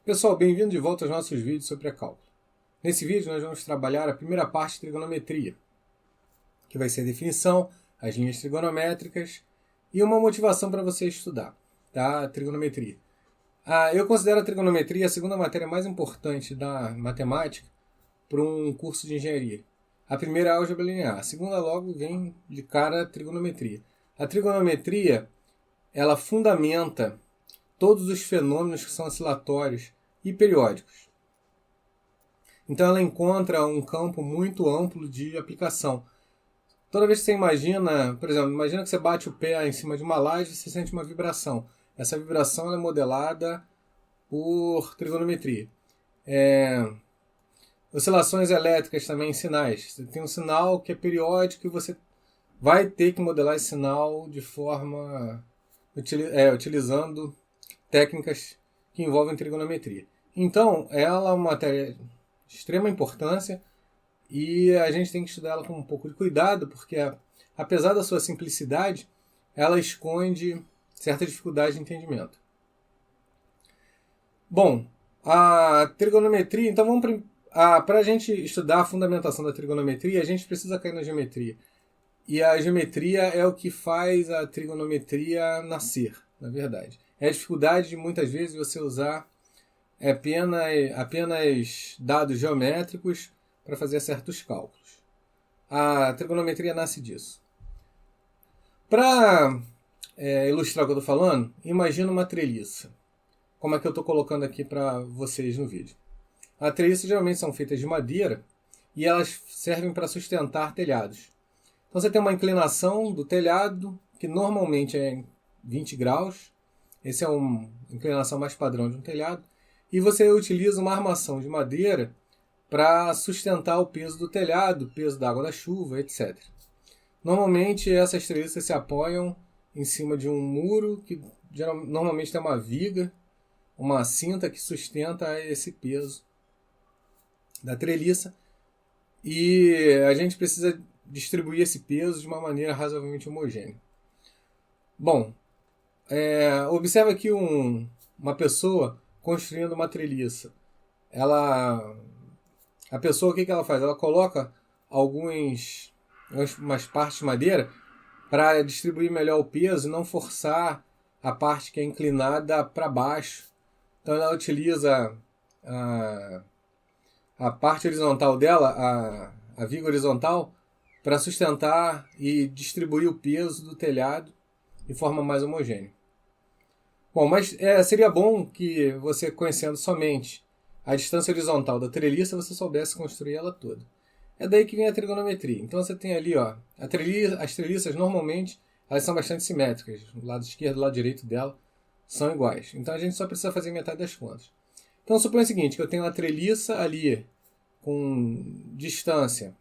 Pessoal, bem-vindo de volta aos nossos vídeos sobre pré-cálculo. Nesse vídeo nós vamos trabalhar a primeira parte de trigonometria, que vai ser a definição, as linhas trigonométricas e uma motivação para você estudar, tá? Trigonometria. Eu considero a trigonometria a segunda matéria mais importante da matemática para um curso de engenharia. A primeira é a álgebra linear, a segunda logo vem de cara a trigonometria. A trigonometria, ela fundamenta todos os fenômenos que são oscilatórios e periódicos. Então ela encontra um campo muito amplo de aplicação. Toda vez que você imagina, por exemplo, imagina que você bate o pé em cima de uma laje e você sente uma vibração. Essa vibração é modelada por trigonometria. Oscilações elétricas também em sinais. Você tem um sinal que é periódico e você vai ter que modelar esse sinal de forma utilizando técnicas que envolvem trigonometria. Então, ela é uma matéria de extrema importância e a gente tem que estudar ela com um pouco de cuidado, porque apesar da sua simplicidade, ela esconde certa dificuldade de entendimento. Bom, a trigonometria, então para a gente estudar a fundamentação da trigonometria, a gente precisa cair na geometria. E a geometria é o que faz a trigonometria nascer, na verdade. É a dificuldade de muitas vezes você usar apenas dados geométricos para fazer certos cálculos. A trigonometria nasce disso. Para ilustrar o que eu estou falando, imagina uma treliça. Como é que eu estou colocando aqui para vocês no vídeo. As treliças geralmente são feitas de madeira e elas servem para sustentar telhados. Então você tem uma inclinação do telhado, que normalmente é 20 graus. Essa é uma inclinação mais padrão de um telhado. E você utiliza uma armação de madeira para sustentar o peso do telhado, o peso da água da chuva, etc. Normalmente essas treliças se apoiam em cima de um muro que normalmente tem uma viga, uma cinta que sustenta esse peso da treliça. E a gente precisa distribuir esse peso de uma maneira razoavelmente homogênea. Bom, observa aqui uma pessoa construindo uma treliça. A pessoa, o que ela faz? Ela coloca umas partes de madeira para distribuir melhor o peso e não forçar a parte que é inclinada para baixo. Então ela utiliza a parte horizontal dela, a viga horizontal, para sustentar e distribuir o peso do telhado de forma mais homogênea. Bom, mas seria bom que você, conhecendo somente a distância horizontal da treliça, você soubesse construir ela toda. É daí que vem a trigonometria. Então você tem ali, as treliças normalmente elas são bastante simétricas. O lado esquerdo e o lado direito dela são iguais. Então a gente só precisa fazer metade das contas. Então suponha o seguinte, que eu tenho uma treliça ali com distância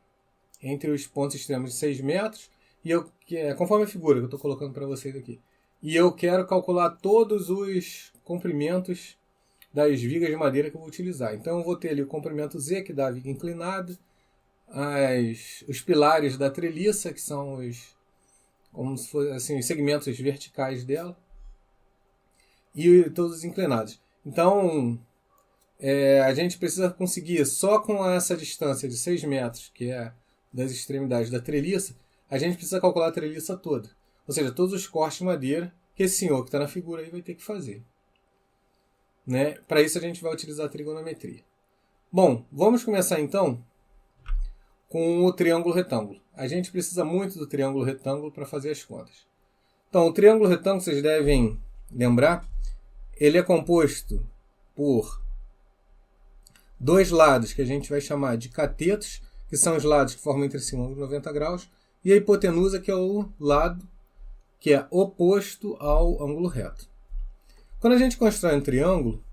entre os pontos extremos de 6 metros, conforme a figura que eu estou colocando para vocês aqui. E eu quero calcular todos os comprimentos das vigas de madeira que eu vou utilizar. Então eu vou ter ali o comprimento Z, que dá a viga inclinada, os pilares da treliça, que são como se fossem assim, os segmentos verticais dela, e todos os inclinados. Então a gente precisa conseguir, só com essa distância de 6 metros, que é das extremidades da treliça, a gente precisa calcular a treliça toda. Ou seja, todos os cortes de madeira que esse senhor que está na figura aí vai ter que fazer. Para isso a gente vai utilizar a trigonometria. Bom, vamos começar então com o triângulo retângulo. A gente precisa muito do triângulo retângulo para fazer as contas. Então, o triângulo retângulo, vocês devem lembrar, ele é composto por dois lados que a gente vai chamar de catetos, que são os lados que formam entre si um ângulo de 90 graus, e a hipotenusa, que é o lado que é oposto ao ângulo reto. Quando a gente constrói um triângulo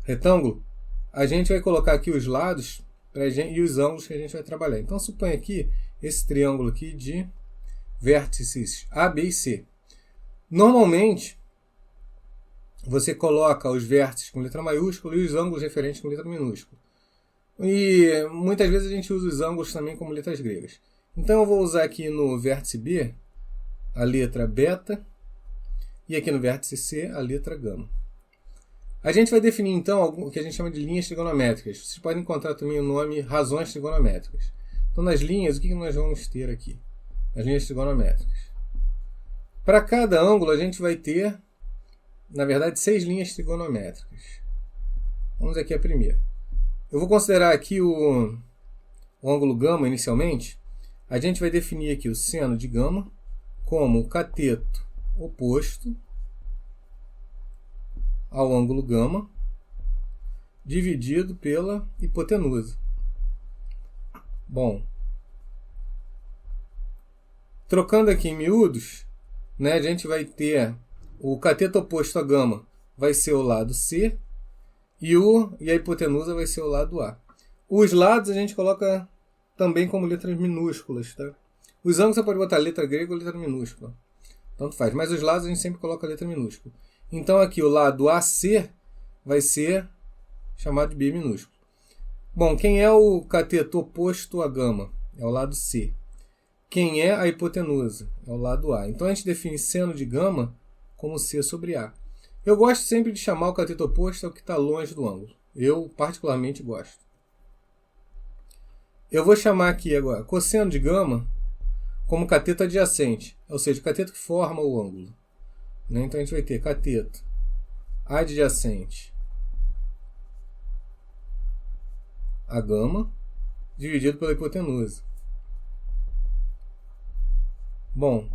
retângulo, a gente vai colocar aqui os lados e os ângulos que a gente vai trabalhar. Então, suponha aqui esse triângulo aqui de vértices A, B e C. Normalmente, você coloca os vértices com letra maiúscula e os ângulos referentes com letra minúscula. E muitas vezes a gente usa os ângulos também como letras gregas. Então eu vou usar aqui no vértice B a letra beta e aqui no vértice C a letra gama. A gente vai definir então o que a gente chama de linhas trigonométricas. Vocês podem encontrar também o nome razões trigonométricas. Então, nas linhas, o que nós vamos ter aqui? As linhas trigonométricas. Para cada ângulo, a gente vai ter, na verdade, 6 linhas trigonométricas. Vamos aqui a primeira. Eu vou considerar aqui o ângulo gama inicialmente. A gente vai definir aqui o seno de gama como o cateto oposto ao ângulo gama dividido pela hipotenusa. Bom, trocando aqui em miúdos, né, a gente vai ter o cateto oposto a gama vai ser o lado C e a hipotenusa vai ser o lado A. Os lados a gente coloca também como letras minúsculas. Tá? Os ângulos você pode botar letra grega ou letra minúscula. Tanto faz. Mas os lados a gente sempre coloca letra minúscula. Então aqui o lado AC vai ser chamado de B minúsculo. Bom, quem é o cateto oposto a gama? É o lado C. Quem é a hipotenusa? É o lado A. Então a gente define seno de gama como C sobre A. Eu gosto sempre de chamar o cateto oposto ao que está longe do ângulo. Eu particularmente gosto. Eu vou chamar aqui agora cosseno de gama como cateto adjacente, ou seja, o cateto que forma o ângulo. Então a gente vai ter cateto adjacente a gama dividido pela hipotenusa. Bom,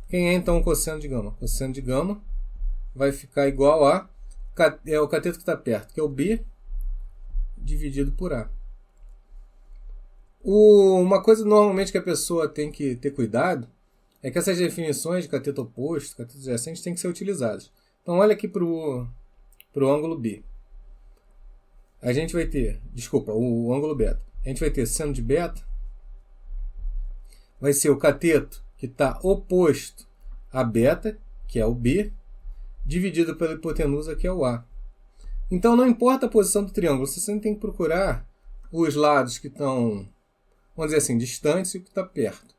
quem é então o cosseno de gama? O cosseno de gama vai ficar igual a o cateto que está perto, que é o B dividido por A. Uma coisa normalmente que a pessoa tem que ter cuidado é que essas definições de cateto oposto, cateto adjacente, têm que ser utilizadas. Então, olha aqui para o ângulo B. A gente vai ter, o ângulo beta. A gente vai ter seno de beta, vai ser o cateto que está oposto a beta, que é o B, dividido pela hipotenusa, que é o A. Então, não importa a posição do triângulo, você sempre tem que procurar os lados que estão, vamos dizer assim, distantes e o que está perto.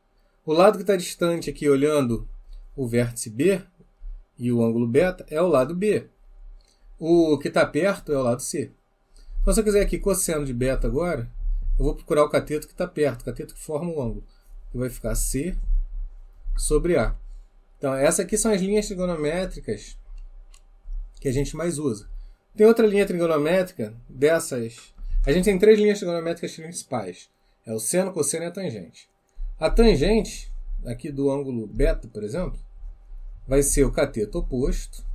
O lado que está distante aqui, olhando o vértice B e o ângulo beta, é o lado B. O que está perto é o lado C. Então, se eu quiser aqui cosseno de beta agora, eu vou procurar o cateto que está perto, o cateto que forma o ângulo. Que vai ficar C sobre A. Então, essas aqui são as linhas trigonométricas que a gente mais usa. Tem outra linha trigonométrica dessas. A gente tem 3 linhas trigonométricas principais. É o seno, cosseno e a tangente. A tangente, aqui do ângulo beta, por exemplo, vai ser o cateto oposto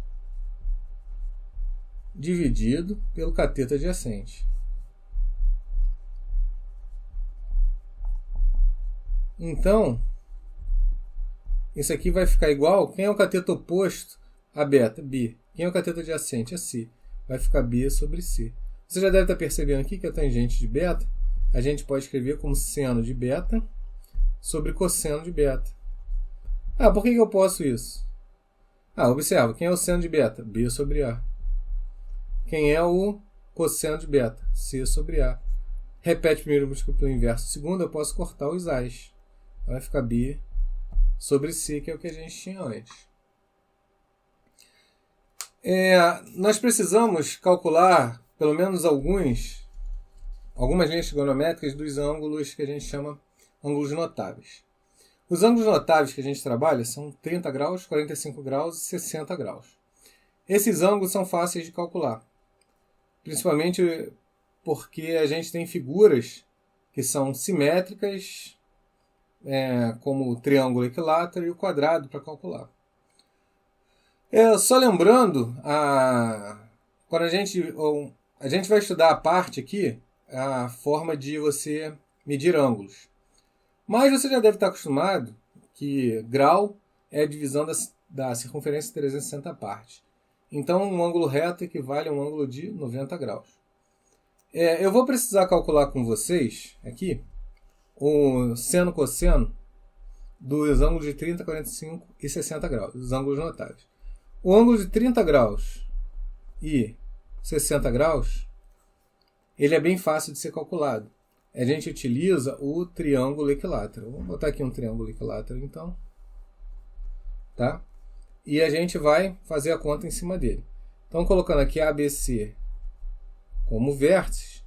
dividido pelo cateto adjacente. Então, isso aqui vai ficar igual. Quem é o cateto oposto a beta? B. Quem é o cateto adjacente? É C. Vai ficar B sobre C. Você já deve estar percebendo aqui que a tangente de beta a gente pode escrever como seno de beta sobre cosseno de beta. Por que eu posso isso? Observa. Quem é o seno de beta? B sobre A. Quem é o cosseno de beta? C sobre A. Repete primeiro múltiplo pelo inverso. Segundo, eu posso cortar os A's. Vai ficar B sobre C, que é o que a gente tinha antes. Nós precisamos calcular pelo menos algumas linhas trigonométricas dos ângulos que a gente chama ângulos notáveis. Os ângulos notáveis que a gente trabalha são 30 graus, 45 graus e 60 graus. Esses ângulos são fáceis de calcular, principalmente porque a gente tem figuras que são simétricas, como o triângulo equilátero e o quadrado para calcular. Só lembrando, quando a gente vai estudar a parte aqui, a forma de você medir ângulos. Mas você já deve estar acostumado que grau é a divisão da circunferência de 360 partes. Então, um ângulo reto equivale a um ângulo de 90 graus. Eu vou precisar calcular com vocês aqui o seno cosseno dos ângulos de 30, 45 e 60 graus, os ângulos notáveis. O ângulo de 30 graus e 60 graus, ele é bem fácil de ser calculado. A gente utiliza o triângulo equilátero. Vamos botar aqui um triângulo equilátero, então. Tá? E a gente vai fazer a conta em cima dele. Então, colocando aqui ABC como vértice,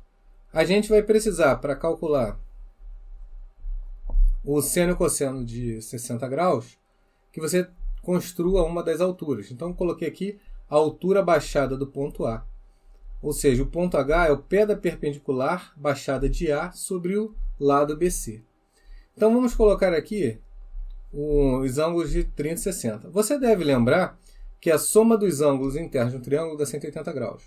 a gente vai precisar, para calcular o seno e o cosseno de 60 graus, que você construa uma das alturas. Então, eu coloquei aqui a altura baixada do ponto A. Ou seja, o ponto H é o pé da perpendicular baixada de A sobre o lado BC. Então, vamos colocar aqui os ângulos de 30 e 60. Você deve lembrar que a soma dos ângulos internos de um triângulo dá 180 graus.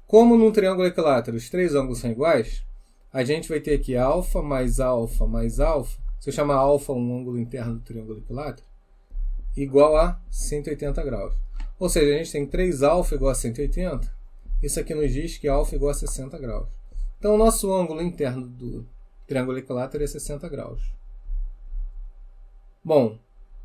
Como num triângulo equilátero os três ângulos são iguais, a gente vai ter aqui alfa mais alfa mais alfa. Se eu chamar alfa um ângulo interno do triângulo equilátero, igual a 180 graus. Ou seja, a gente tem 3 alfa igual a 180. Isso aqui nos diz que alfa igual a 60 graus. Então, o nosso ângulo interno do triângulo equilátero é 60 graus. Bom,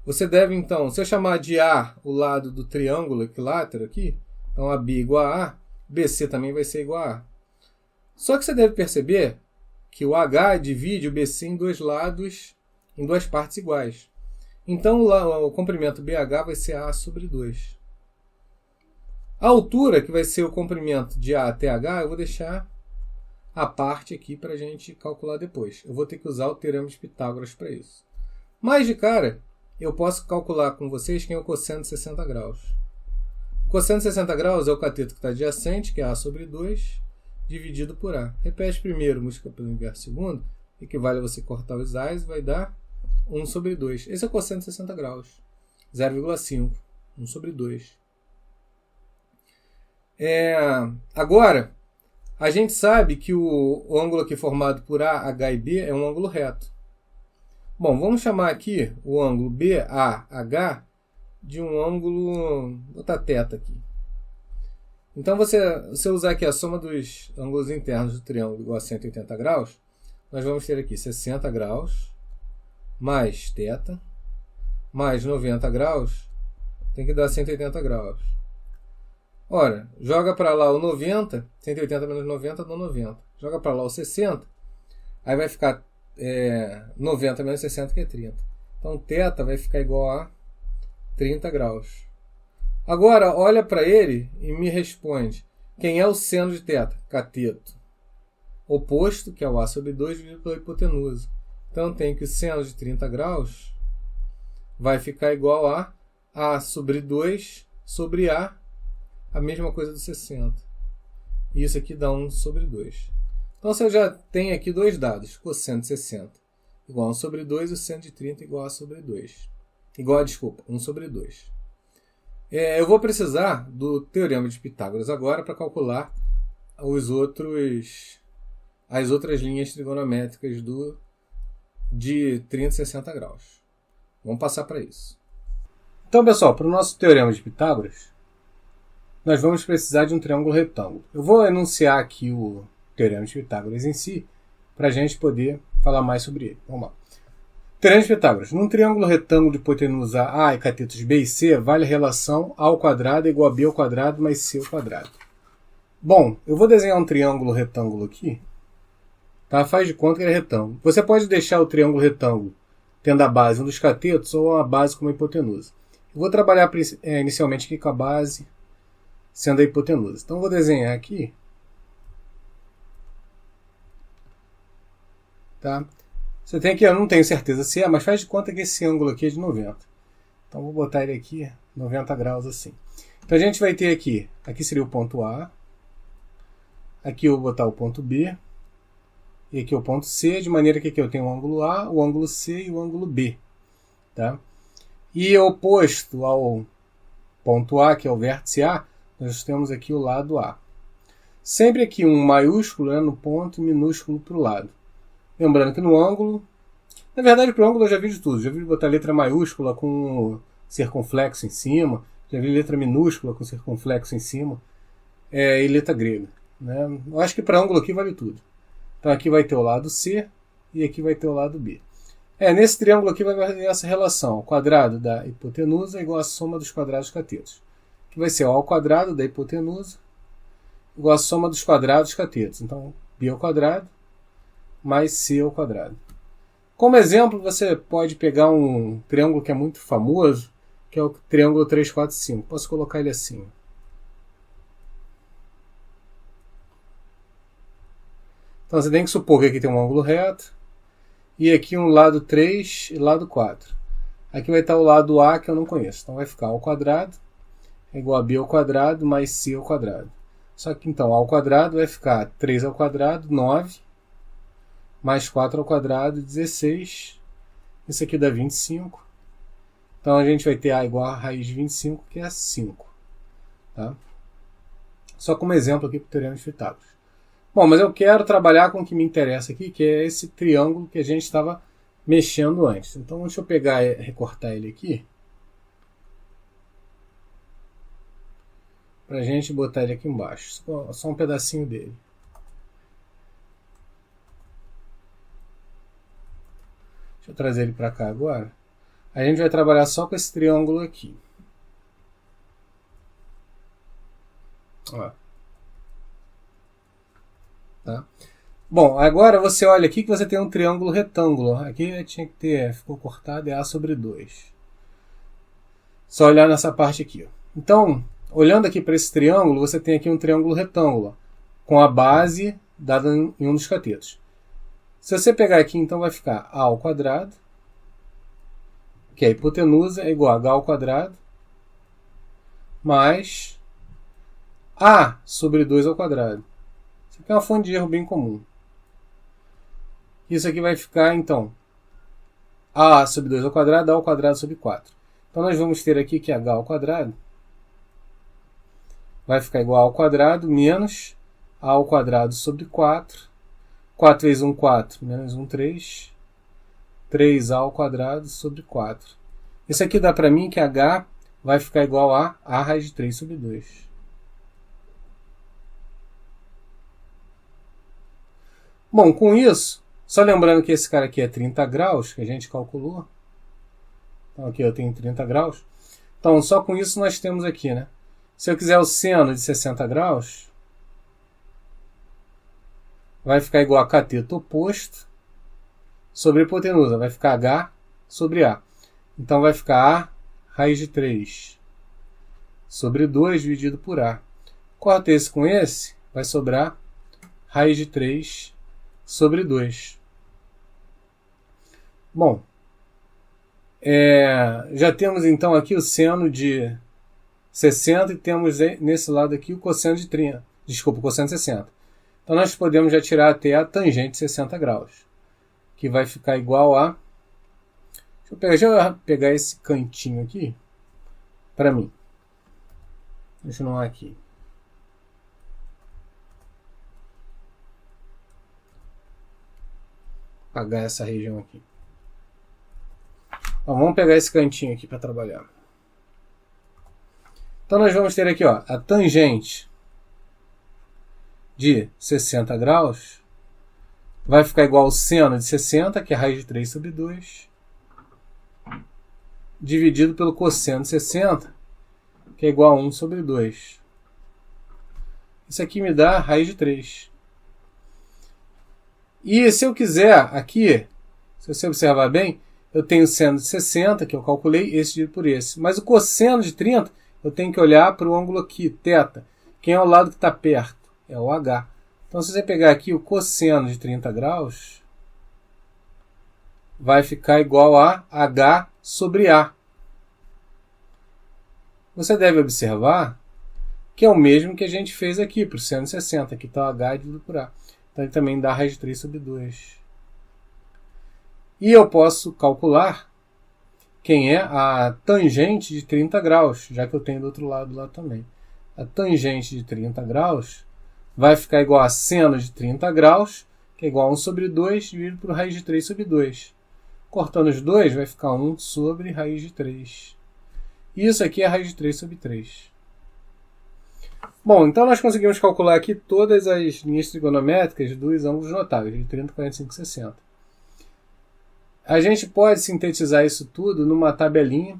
você deve então, se eu chamar de A o lado do triângulo equilátero aqui, então AB igual a A, BC também vai ser igual a A. Só que você deve perceber que o H divide o BC em dois lados, em duas partes iguais. Então, o comprimento BH vai ser A sobre 2. A altura, que vai ser o comprimento de A até H, eu vou deixar a parte aqui para a gente calcular depois. Eu vou ter que usar o teorema de Pitágoras para isso. Mas, de cara, eu posso calcular com vocês quem é o cosseno de 60 graus. O cosseno de 60 graus é o cateto que está adjacente, que é A sobre 2, dividido por A. Repete primeiro, multiplica pelo inverso segundo, equivale a você cortar os A's, vai dar 1 sobre 2. Esse é o cosseno de 60 graus. 0,5. 1 sobre 2. Agora, a gente sabe que o ângulo aqui formado por A, H e B é um ângulo reto. Bom, vamos chamar aqui o ângulo BAH de um ângulo... Vou botar θ aqui. Então, se eu usar aqui a soma dos ângulos internos do triângulo igual a 180 graus, nós vamos ter aqui 60 graus mais θ mais 90 graus, tem que dar 180 graus. Ora, joga para lá o 90, 180 menos 90 dá 90. Joga para lá o 60, aí vai ficar 90 menos 60, que é 30. Então, θ vai ficar igual a 30 graus. Agora, olha para ele e me responde. Quem é o seno de θ? Cateto oposto, que é o A sobre 2, dividido pela hipotenusa. Então, tem que o seno de 30 graus vai ficar igual a A sobre 2 sobre A, a mesma coisa do 60. E isso aqui dá 1 sobre 2. Então, você já tem aqui dois dados. Cosseno de 60 igual a 1 sobre 2 e o seno de 30 igual a A sobre 2. Desculpa, 1 sobre 2. Eu vou precisar do teorema de Pitágoras agora para calcular as outras linhas trigonométricas de 30 e 60 graus. Vamos passar para isso. Então, pessoal, para o nosso teorema de Pitágoras, nós vamos precisar de um triângulo retângulo. Eu vou enunciar aqui o teorema de Pitágoras em si, para a gente poder falar mais sobre ele. Vamos lá. Teorema de Pitágoras. Num triângulo retângulo de hipotenusa A e catetos B e C, vale a relação A ao quadrado é igual a B ao quadrado mais C ao quadrado. Bom, eu vou desenhar um triângulo retângulo aqui. Tá? Faz de conta que ele é retângulo. Você pode deixar o triângulo retângulo tendo a base um dos catetos ou a base como a hipotenusa. Eu vou trabalhar inicialmente aqui com a base sendo a hipotenusa. Então, eu vou desenhar aqui. Tá? Você tem aqui, eu não tenho certeza se é, mas faz de conta que esse ângulo aqui é de 90. Então, vou botar ele aqui 90 graus assim. Então, a gente vai ter aqui seria o ponto A. Aqui eu vou botar o ponto B. E aqui o ponto C, de maneira que aqui eu tenho o ângulo A, o ângulo C e o ângulo B. Tá? E oposto ao ponto A, que é o vértice A, nós temos aqui o lado A. Sempre aqui um maiúsculo no ponto e minúsculo para o lado. Lembrando que no ângulo, na verdade para o ângulo eu já vi de tudo. Já vi botar letra maiúscula com circunflexo em cima, já vi letra minúscula com circunflexo em cima, e letra grega. Né? Eu acho que para ângulo aqui vale tudo. Então aqui vai ter o lado C e aqui vai ter o lado B. Nesse triângulo aqui vai haver essa relação. O quadrado da hipotenusa é igual à soma dos quadrados catetos. Que vai ser O ao quadrado da hipotenusa igual à soma dos quadrados catetos. Então, B ao quadrado mais C ao quadrado. Como exemplo, você pode pegar um triângulo que é muito famoso, que é o triângulo 3, 4, 5. Posso colocar ele assim. Então você tem que supor que aqui tem um ângulo reto, e aqui um lado 3 e lado 4. Aqui vai estar o lado A que eu não conheço. Então vai ficar A ao quadrado é igual a B ao quadrado mais C ao quadrado. Só que então A ao quadrado vai ficar 3 ao quadrado, 9, mais 4 ao quadrado, 16. Isso aqui dá 25. Então a gente vai ter A igual a raiz de 25, que é 5. Tá? Só como exemplo aqui para o teorema de Pitágoras. Bom, mas eu quero trabalhar com o que me interessa aqui, que é esse triângulo que a gente estava mexendo antes. Então deixa eu pegar e recortar ele aqui. Para a gente botar ele aqui embaixo. Só um pedacinho dele. Deixa eu trazer ele para cá agora. A gente vai trabalhar só com esse triângulo aqui. Ó. Tá? Bom, agora você olha aqui que você tem um triângulo retângulo. Aqui tinha que ter, ficou cortado, é A sobre 2. Só olhar nessa parte aqui. Ó. Então, olhando aqui para esse triângulo, você tem aqui um triângulo retângulo, com a base dada em um dos catetos. Se você pegar aqui, então vai ficar A ao quadrado, que a hipotenusa é igual a H ao quadrado, mais A sobre 2 ao quadrado. Isso aqui é uma fonte de erro bem comum. Isso aqui vai ficar, então, A sobre 2 ao quadrado, A ao quadrado sobre 4. Então, nós vamos ter aqui que H ao quadrado vai ficar igual ao quadrado menos A ao quadrado sobre 4. 4 vezes 1, 4, menos 1, 3. 3A ao quadrado sobre 4. Isso aqui dá para mim que H vai ficar igual a A raiz de 3 sobre 2. Bom, com isso, só lembrando que esse cara aqui é 30 graus, que a gente calculou. Então aqui eu tenho 30 graus. Então só com isso nós temos aqui, né? Se eu quiser o seno de 60 graus, vai ficar igual a cateto oposto sobre hipotenusa. Vai ficar H sobre A. Então vai ficar A raiz de 3 sobre 2 dividido por A. Corta esse com esse, vai sobrar raiz de 3 sobre 2. Bom, já temos então aqui o seno de 60 e temos nesse lado aqui o cosseno de 30. Desculpa, o cosseno de 60. Então nós podemos já tirar até a tangente de 60 graus, que vai ficar igual a... Deixa eu pegar esse cantinho aqui para mim. Deixa eu não aqui. Apagar essa região aqui. Então, vamos pegar esse cantinho aqui para trabalhar. Então nós vamos ter aqui, ó, a tangente de 60 graus vai ficar igual ao seno de 60, que é a raiz de 3 sobre 2, dividido pelo cosseno de 60, que é igual a 1 sobre 2. Isso aqui me dá a raiz de 3. E se eu quiser aqui, se você observar bem, eu tenho o seno de 60, que eu calculei, esse dividido por esse. Mas o cosseno de 30, eu tenho que olhar para o ângulo aqui, θ. Quem é o lado que está perto? É o H. Então, se você pegar aqui o cosseno de 30 graus, vai ficar igual a H sobre A. Você deve observar que é o mesmo que a gente fez aqui para o seno de 60. Aqui está o H dividido por A. Então, ele também dá raiz de 3 sobre 2. E eu posso calcular quem é a tangente de 30 graus, já que eu tenho do outro lado lá também. A tangente de 30 graus vai ficar igual a seno de 30 graus, que é igual a 1 sobre 2, dividido por raiz de 3 sobre 2. Cortando os dois, vai ficar 1 sobre raiz de 3. E isso aqui é raiz de 3 sobre 3. Bom, então nós conseguimos calcular aqui todas as linhas trigonométricas dos ângulos notáveis, de 30, 45 e 60. A gente pode sintetizar isso tudo numa tabelinha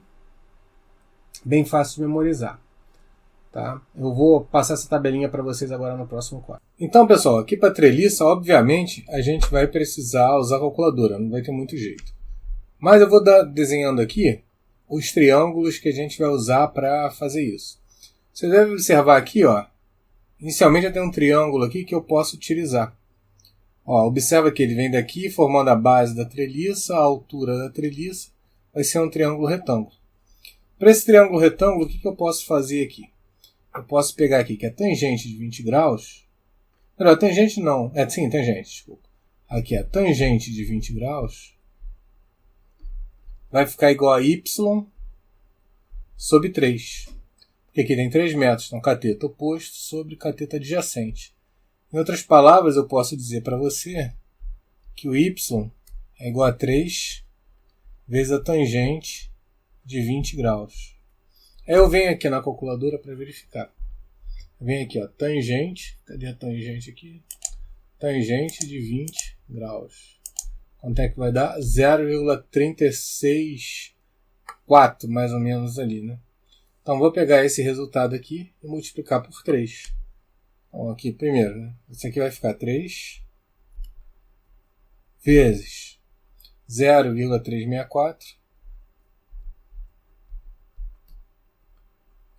bem fácil de memorizar. Tá? Eu vou passar essa tabelinha para vocês agora no próximo quadro. Então, pessoal, aqui para treliça, obviamente, a gente vai precisar usar a calculadora, não vai ter muito jeito. Mas eu vou desenhando aqui os triângulos que a gente vai usar para fazer isso. Você deve observar aqui, ó, inicialmente já tem um triângulo aqui que eu posso utilizar. Ó, observa que ele vem daqui formando a base da treliça, a altura da treliça vai ser um triângulo retângulo. Para esse triângulo retângulo, o que eu posso fazer aqui? Eu posso pegar aqui que a tangente de 20 graus... Não, tangente não. Sim, tangente, desculpa. Aqui a tangente de 20 graus vai ficar igual a y sobre 3. Porque aqui tem 3 metros, então cateto oposto sobre cateto adjacente. Em outras palavras, eu posso dizer para você que o y é igual a 3 vezes a tangente de 20 graus. Aí eu venho aqui na calculadora para verificar. Vem aqui, ó, tangente. Cadê a tangente aqui? Tangente de 20 graus. Quanto é que vai dar? 0,364, mais ou menos ali, né? Então, vou pegar esse resultado aqui e multiplicar por 3. Então, aqui, primeiro, né? Isso aqui vai ficar 3 vezes 0,364.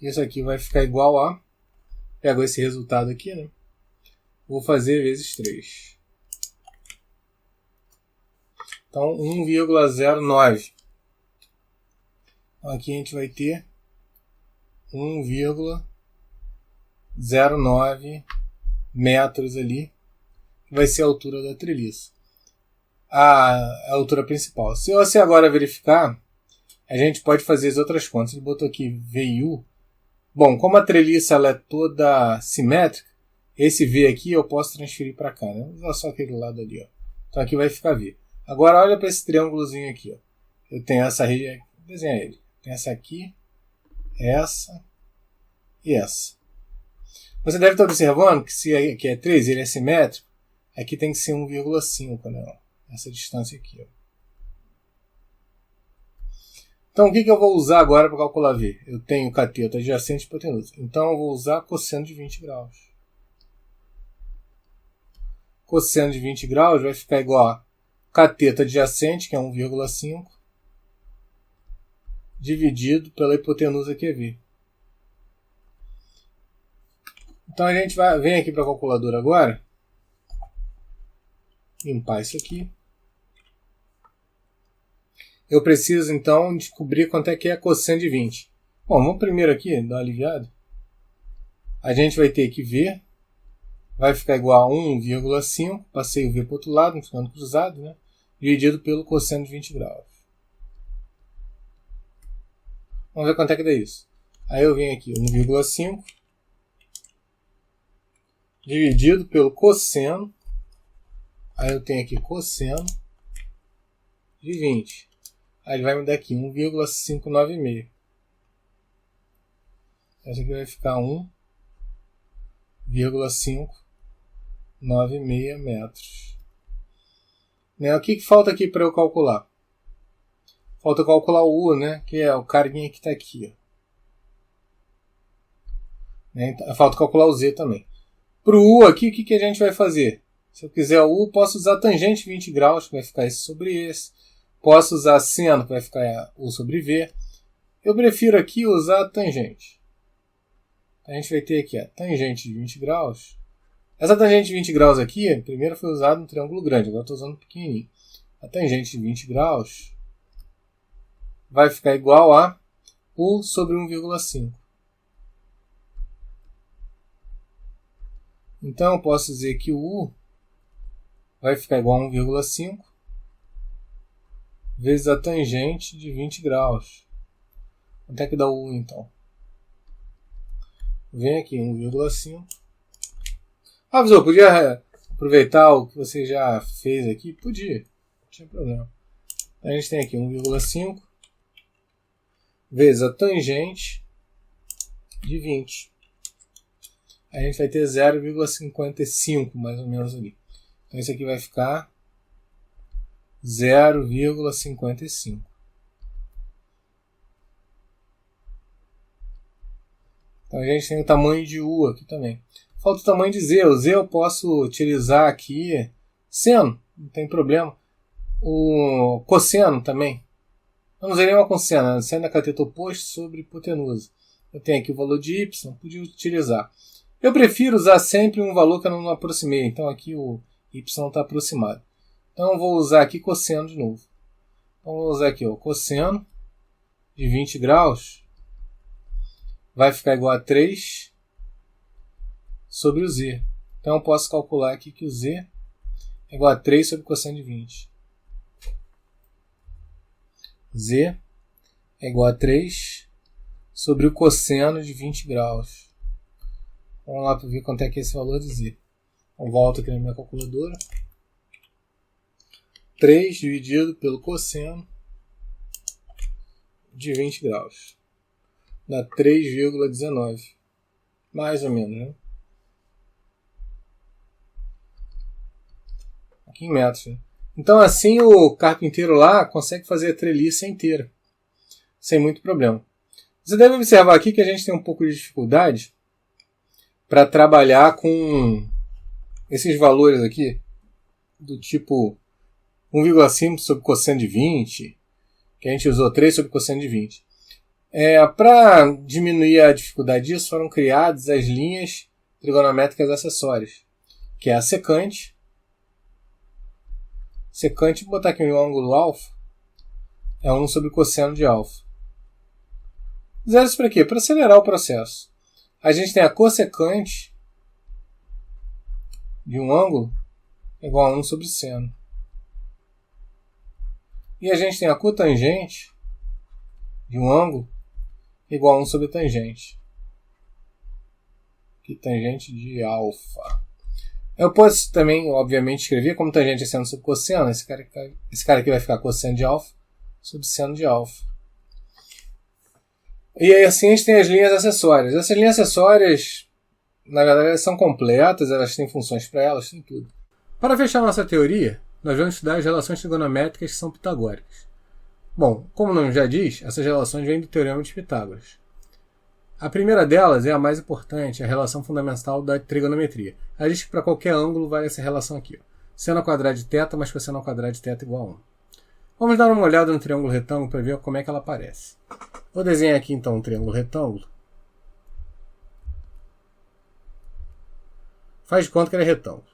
Isso aqui vai ficar igual a... Pego esse resultado aqui, né? Vou fazer vezes 3. Então, 1,09. Então, aqui a gente vai ter 1,09 metros ali, que vai ser a altura da treliça. A altura principal. Se você agora verificar, a gente pode fazer as outras contas. Ele botou aqui V e U. Bom, como a treliça ela é toda simétrica, esse V aqui eu posso transferir para cá, né? Vou usar só aquele lado ali, ó. Então aqui vai ficar V. Agora olha para esse triângulozinho aqui, ó. Eu tenho essa região, desenha ele. Tem essa aqui, essa e essa. Você deve estar observando que se aqui é 3, ele é simétrico, aqui tem que ser 1,5, né? Essa distância aqui, ó. Então, o que eu vou usar agora para calcular V? Eu tenho cateto adjacente e hipotenusa. Então, eu vou usar cosseno de 20 graus. Cosseno de 20 graus vai ficar igual a cateto adjacente, que é 1,5, dividido pela hipotenusa, que é V. Então, a gente vem aqui para a calculadora agora. Limpar isso aqui. Eu preciso, então, descobrir quanto é que é cosseno de 20. Bom, vamos primeiro aqui, dar uma aliviada. A gente vai ter que V vai ficar igual a 1,5, passei o V para o outro lado, ficando cruzado, né? Dividido pelo cosseno de 20 graus. Vamos ver quanto é que dá isso. Aí eu venho aqui, 1,5 dividido pelo cosseno. Aí eu tenho aqui cosseno de 20. Aí ele vai me dar aqui 1,596. Essa aqui vai ficar 1,596 metros. Né? O que falta aqui para eu calcular? Falta calcular o U, né? Que é o carinha que está aqui. Ó. Né? Falta calcular o Z também. Para o U aqui, o que a gente vai fazer? Se eu quiser o U, posso usar tangente 20 graus, que vai ficar esse sobre esse. Posso usar seno, que vai ficar U sobre V. Eu prefiro aqui usar a tangente. A gente vai ter aqui a tangente de 20 graus. Essa tangente de 20 graus aqui, primeiro foi usada no triângulo grande, agora estou usando pequenininho. A tangente de 20 graus vai ficar igual a U sobre 1,5. Então eu posso dizer que o U vai ficar igual a 1,5 vezes a tangente de 20 graus. Quanto é que dá o U, então? Vem aqui, 1,5. Ah, professor, podia aproveitar o que você já fez aqui? Podia, não tinha problema. A gente tem aqui 1,5 vezes a tangente de 20. A gente vai ter 0,55 mais ou menos ali. Então isso aqui vai ficar 0,55. Então a gente tem o tamanho de U aqui também. Falta o tamanho de Z. O Z eu posso utilizar aqui seno, não tem problema. O cosseno também. Eu não usei nenhuma cosseno. Seno é cateto oposto sobre hipotenusa. Eu tenho aqui o valor de Y, podia utilizar. Eu prefiro usar sempre um valor que eu não aproximei. Então aqui o y está aproximado. Então eu vou usar aqui cosseno de novo. Então eu vou usar aqui o cosseno de 20 graus vai ficar igual a 3 sobre o z. Então eu posso calcular aqui que o z é igual a 3 sobre cosseno de 20. Z é igual a 3 sobre o cosseno de 20 graus. Vamos lá para ver quanto é que é esse valor de z. Então volto aqui na minha calculadora. 3 dividido pelo cosseno de 20 graus. Dá 3,19. Mais ou menos, né? Aqui em metros, né? Então assim o carpinteiro lá consegue fazer a treliça inteira. Sem muito problema. Você deve observar aqui que a gente tem um pouco de dificuldade para trabalhar com esses valores aqui. Do tipo 1,5 sobre cosseno de 20. Que a gente usou 3 sobre cosseno de 20. Para diminuir a dificuldade disso, foram criadas as linhas trigonométricas acessórias. Que é a secante. Secante, vou botar aqui o ângulo alfa. É 1 sobre cosseno de alfa. Fizeram isso para quê? Para acelerar o processo. A gente tem a cossecante de um ângulo igual a 1 sobre seno. E a gente tem a cotangente de um ângulo igual a 1 sobre tangente. Que tangente de alfa. Eu posso também, obviamente, escrever como tangente é seno sobre cosseno. Esse cara aqui vai ficar cosseno de alfa sobre seno de alfa. E aí assim a gente tem as linhas acessórias. Essas linhas acessórias, na verdade, elas são completas, elas têm funções para elas, tem tudo. Para fechar nossa teoria, nós vamos estudar as relações trigonométricas que são pitagóricas. Bom, como o nome já diz, essas relações vêm do Teorema de Pitágoras. A primeira delas é a mais importante, a relação fundamental da trigonometria. Ela diz que para qualquer ângulo vale essa relação aqui. Seno ao quadrado de θ mais cosseno ao quadrado de θ igual a 1. Vamos dar uma olhada no triângulo retângulo para ver como é que ela aparece. Vou desenhar aqui então um triângulo retângulo. Faz de conta que ele é retângulo.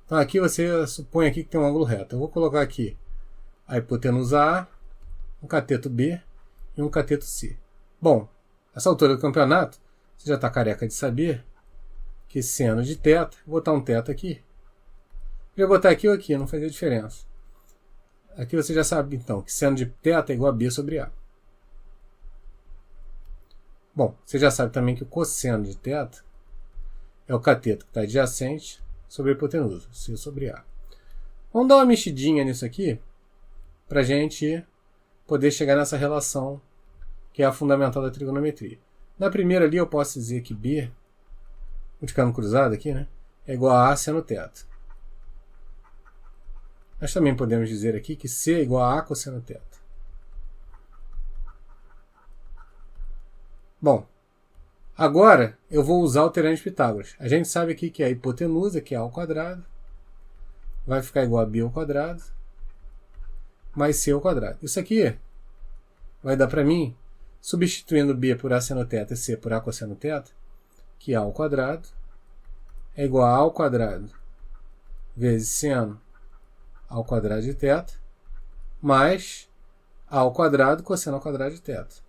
Então aqui você supõe aqui que tem um ângulo reto. Eu vou colocar aqui a hipotenusa A, um cateto B e um cateto C. Bom, nessa altura do campeonato, você já está careca de saber que seno de θ, vou botar um θ aqui. Eu vou botar aqui ou aqui, não fazia diferença. Aqui você já sabe então que seno de θ é igual a B sobre A. Bom, você já sabe também que o cosseno de θ é o cateto que está adjacente sobre a hipotenusa, C sobre A. Vamos dar uma mexidinha nisso aqui para a gente poder chegar nessa relação que é a fundamental da trigonometria. Na primeira ali eu posso dizer que B, multiplicando cruzado aqui, né, é igual a A seno θ. Nós também podemos dizer aqui que C é igual a A cosseno θ. Bom, agora eu vou usar o Teorema de Pitágoras. A gente sabe aqui que a hipotenusa, que é A ao quadrado, vai ficar igual a B ao quadrado, mais C ao quadrado. Isso aqui vai dar para mim, substituindo B por A seno θ e C por A cosseno θ, que A ao quadrado é igual a A ao quadrado vezes seno ao quadrado de θ, mais A ao quadrado cosseno ao quadrado de θ.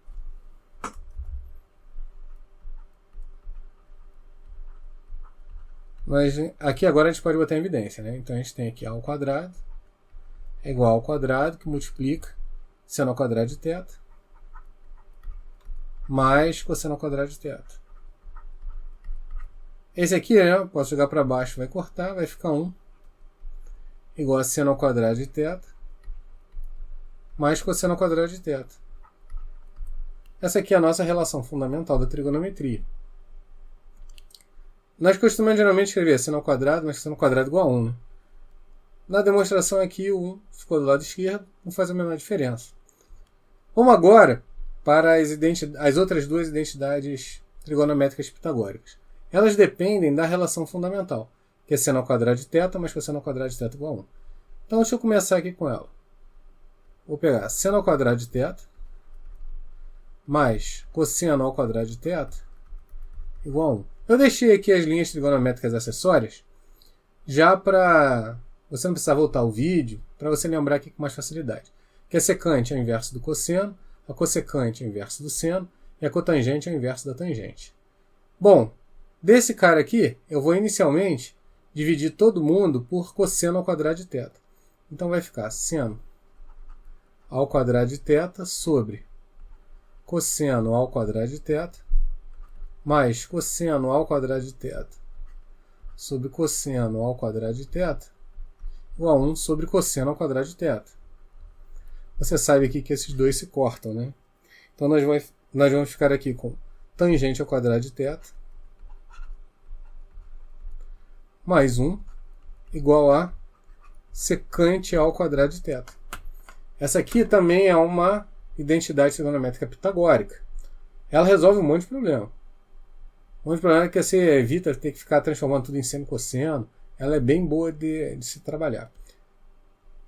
Mas aqui agora a gente pode botar em evidência, né? Então a gente tem aqui A ao quadrado é igual ao quadrado, que multiplica seno ao quadrado de θ, mais cosseno ao quadrado de θ. Esse aqui, né, eu posso jogar para baixo, vai cortar, vai ficar 1 igual a seno ao quadrado de θ, mais cosseno ao quadrado de θ. Essa aqui é a nossa relação fundamental da trigonometria. Nós costumamos geralmente escrever seno ao quadrado, mas seno ao quadrado igual a 1. Né? Na demonstração aqui, o 1 ficou do lado esquerdo, não faz a menor diferença. Vamos agora para as outras duas identidades trigonométricas pitagóricas. Elas dependem da relação fundamental, que é seno ao quadrado de θ, mais cosseno ao quadrado de θ igual a 1. Então, deixa eu começar aqui com ela. Vou pegar seno ao quadrado de θ, mais cosseno ao quadrado de θ, igual a 1. Eu deixei aqui as linhas trigonométricas acessórias já para você não precisar voltar ao vídeo, para você lembrar aqui com mais facilidade. Que a secante é o inverso do cosseno, a cossecante é o inverso do seno e a cotangente é o inverso da tangente. Bom, desse cara aqui, eu vou inicialmente dividir todo mundo por cosseno ao quadrado de θ. Então vai ficar seno ao quadrado de θ sobre cosseno ao quadrado de θ mais cosseno ao quadrado de θ sobre cosseno ao quadrado de θ igual a 1 sobre cosseno ao quadrado de θ. Você sabe aqui que esses dois se cortam, né? Então nós vamos ficar aqui com tangente ao quadrado de θ mais 1 igual a secante ao quadrado de θ. Essa aqui também é uma identidade trigonométrica pitagórica. Ela resolve um monte de problema. Um monte de problema é que você evita ter que ficar transformando tudo em seno e cosseno. Ela é bem boa de se trabalhar.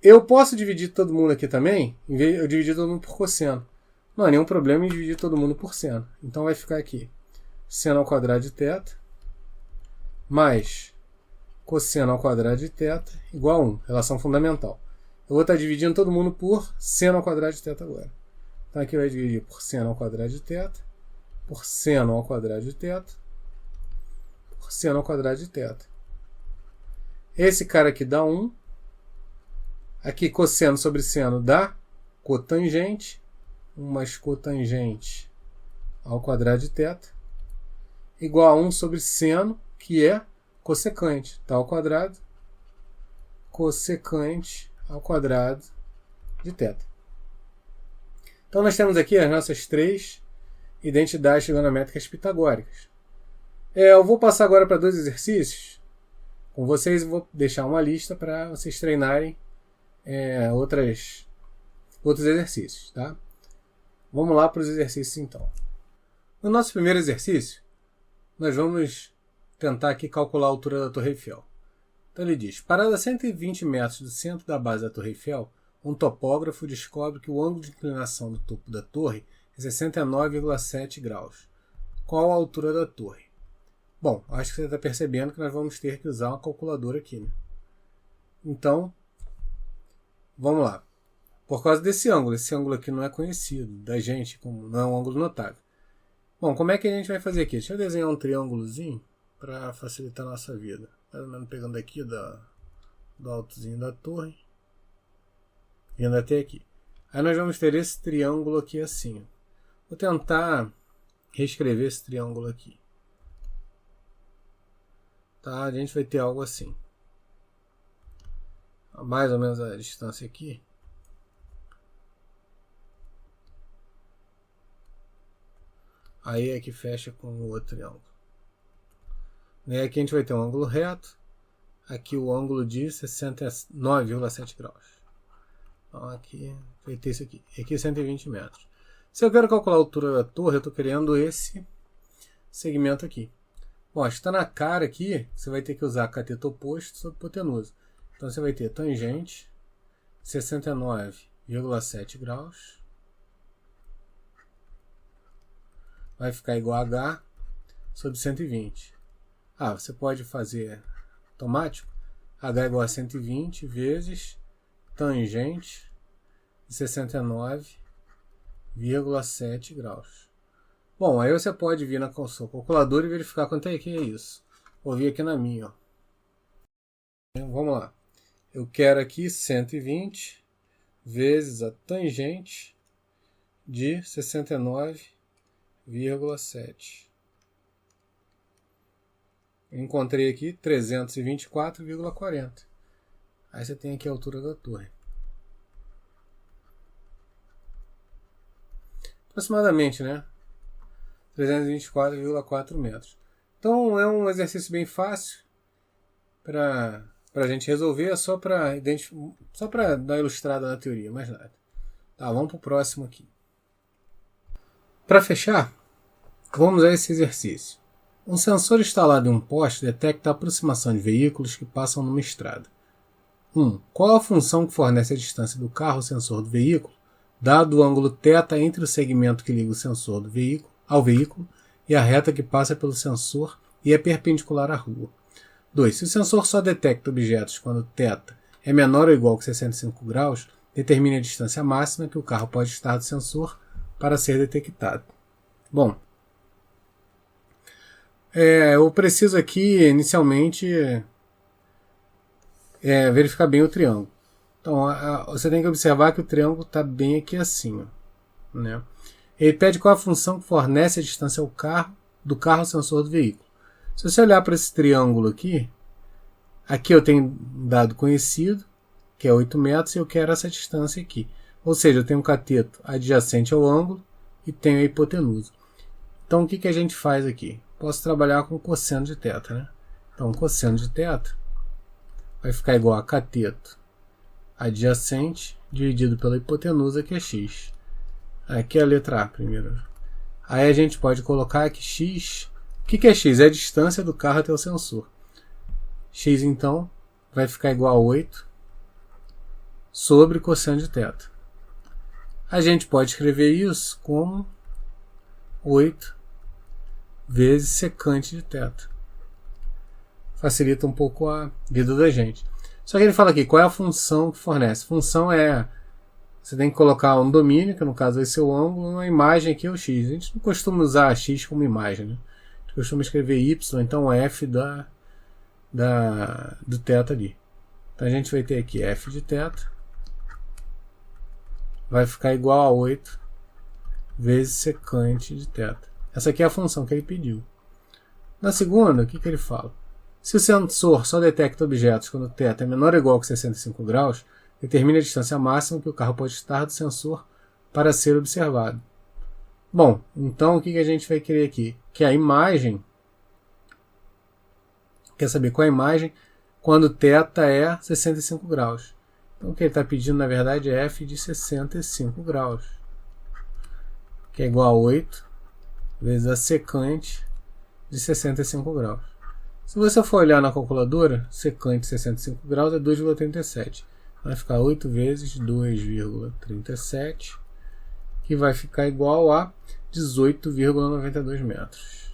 Eu posso dividir todo mundo aqui também, em vez de eu dividir todo mundo por cosseno. Não há nenhum problema em dividir todo mundo por seno. Então vai ficar aqui seno ao quadrado de θ mais cosseno ao quadrado de θ igual a 1, relação fundamental. Eu vou estar dividindo todo mundo por seno ao quadrado de θ agora. Então aqui vai dividir por seno ao quadrado de θ, por seno ao quadrado de θ, por seno ao quadrado de θ. Esse cara aqui dá 1. Aqui cosseno sobre seno dá cotangente. 1 mais cotangente ao quadrado de θ igual a 1 sobre seno, que é cossecante. Tá ao quadrado. Cossecante ao quadrado de θ. Então nós temos aqui as nossas 3 identidades trigonométricas pitagóricas. Eu vou passar agora para 2 exercícios com vocês e vou deixar uma lista para vocês treinarem outros exercícios. Tá? Vamos lá para os exercícios então. No nosso primeiro exercício, nós vamos tentar aqui calcular a altura da Torre Eiffel. Então ele diz, parado a 120 metros do centro da base da Torre Eiffel, um topógrafo descobre que o ângulo de inclinação do topo da torre é 69,7 graus. Qual a altura da torre? Bom, acho que você está percebendo que nós vamos ter que usar uma calculadora aqui, né? Então, vamos lá. Por causa desse ângulo, esse ângulo aqui não é conhecido da gente, como não é um ângulo notável. Bom, como é que a gente vai fazer aqui? Deixa eu desenhar um triângulozinho para facilitar a nossa vida. Mais ou menos pegando aqui do altozinho da torre, vindo até aqui. Aí nós vamos ter esse triângulo aqui assim. Vou tentar reescrever esse triângulo aqui. Tá? A gente vai ter algo assim. Mais ou menos a distância aqui. Aí é que fecha com o outro triângulo. E aqui a gente vai ter um ângulo reto. Aqui o ângulo de 69,7 graus. Então aqui vai ter isso aqui. E aqui 120 metros. Se eu quero calcular a altura da torre, eu estou querendo esse segmento aqui. Bom, está na cara aqui, você vai ter que usar cateto oposto sobre hipotenusa. Então você vai ter tangente 69,7 graus. Vai ficar igual a H sobre 120. Você pode fazer automático. H igual a 120 vezes tangente de 69,7 graus. Bom, aí você pode vir na sua calculadora e verificar quanto é que é isso. Vou vir aqui na minha. Ó. Vamos lá. Eu quero aqui 120 vezes a tangente de 69,7. Encontrei aqui 324,40. Aí você tem aqui a altura da torre. Aproximadamente, né? 324,4 metros. Então é um exercício bem fácil para a gente resolver, é só para dar uma ilustrada na teoria, mais nada. Tá, vamos para o próximo aqui. Para fechar, vamos a esse exercício. Um sensor instalado em um poste detecta a aproximação de veículos que passam numa estrada. 1. Qual a função que fornece a distância do carro ao sensor do veículo, dado o ângulo θ entre o segmento que liga o sensor do veículo ao veículo e a reta que passa pelo sensor e é perpendicular à rua. 2. Se o sensor só detecta objetos quando θ é menor ou igual que 65 graus, determine a distância máxima que o carro pode estar do sensor para ser detectado. Bom, eu preciso aqui, inicialmente, verificar bem o triângulo. Então, você tem que observar que o triângulo está bem aqui acima, né? Ele pede qual a função que fornece a distância do carro ao sensor do veículo. Se você olhar para esse triângulo aqui eu tenho um dado conhecido, que é 8 metros, e eu quero essa distância aqui. Ou seja, eu tenho um cateto adjacente ao ângulo e tenho a hipotenusa. Então, o que a gente faz aqui? Posso trabalhar com cosseno de θ, né? Então, cosseno de θ vai ficar igual a cateto adjacente dividido pela hipotenusa, que é x. Aqui é a letra A primeiro. Aí a gente pode colocar aqui x. O que é x? É a distância do carro até o sensor. X, então, vai ficar igual a 8 sobre cosseno de θ. A gente pode escrever isso como 8 vezes secante de θ. Facilita um pouco a vida da gente. Só que ele fala aqui, qual é a função que fornece? Função você tem que colocar um domínio, que no caso vai ser o ângulo, uma imagem aqui é o x. A gente não costuma usar x como imagem, né? A gente costuma escrever y, então f do θ ali. Então a gente vai ter aqui f de θ, vai ficar igual a 8 vezes secante de θ. Essa aqui é a função que ele pediu. Na segunda, o que ele fala? Se o sensor só detecta objetos quando θ é menor ou igual que 65 graus, determine a distância máxima que o carro pode estar do sensor para ser observado. Bom, então o que a gente vai querer aqui? Que a imagem, quer saber qual é a imagem quando θ é 65 graus. Então o que ele está pedindo na verdade é f de 65 graus, que é igual a 8 vezes a secante de 65 graus. Se você for olhar na calculadora, secante de 65 graus é 2,37. Vai ficar 8 vezes 2,37, que vai ficar igual a 18,92 metros.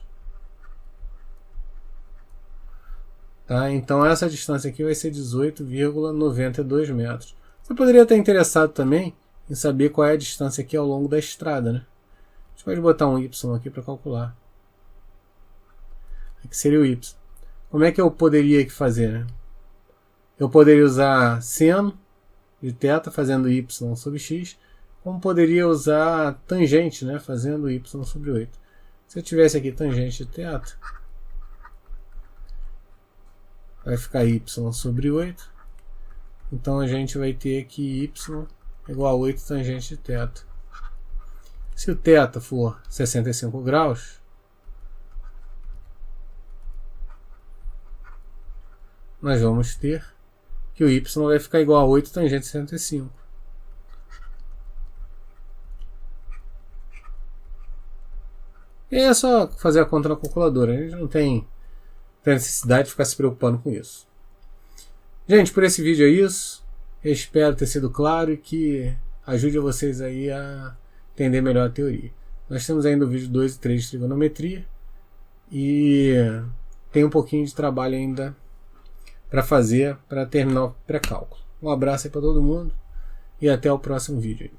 Tá? Então essa distância aqui vai ser 18,92 metros. Você poderia estar interessado também em saber qual é a distância aqui ao longo da estrada, né? A gente pode botar um y aqui para calcular. Aqui seria o y. Como é que eu poderia fazer, né? Eu poderia usar seno de θ fazendo y sobre x, como poderia usar tangente, né, fazendo y sobre 8. Se eu tivesse aqui tangente de θ, vai ficar y sobre 8. Então a gente vai ter aqui y igual a 8 tangente de θ. Se o θ for 65 graus, nós vamos ter que o y vai ficar igual a 8 tangente de 65. E é só fazer a conta na calculadora. A gente não tem necessidade de ficar se preocupando com isso. Gente, por esse vídeo é isso. Eu espero ter sido claro e que ajude vocês aí a entender melhor a teoria. Nós temos ainda o vídeo 2 e 3 de trigonometria. E tem um pouquinho de trabalho ainda para fazer, para terminar o pré-cálculo. Um abraço aí para todo mundo e até o próximo vídeo.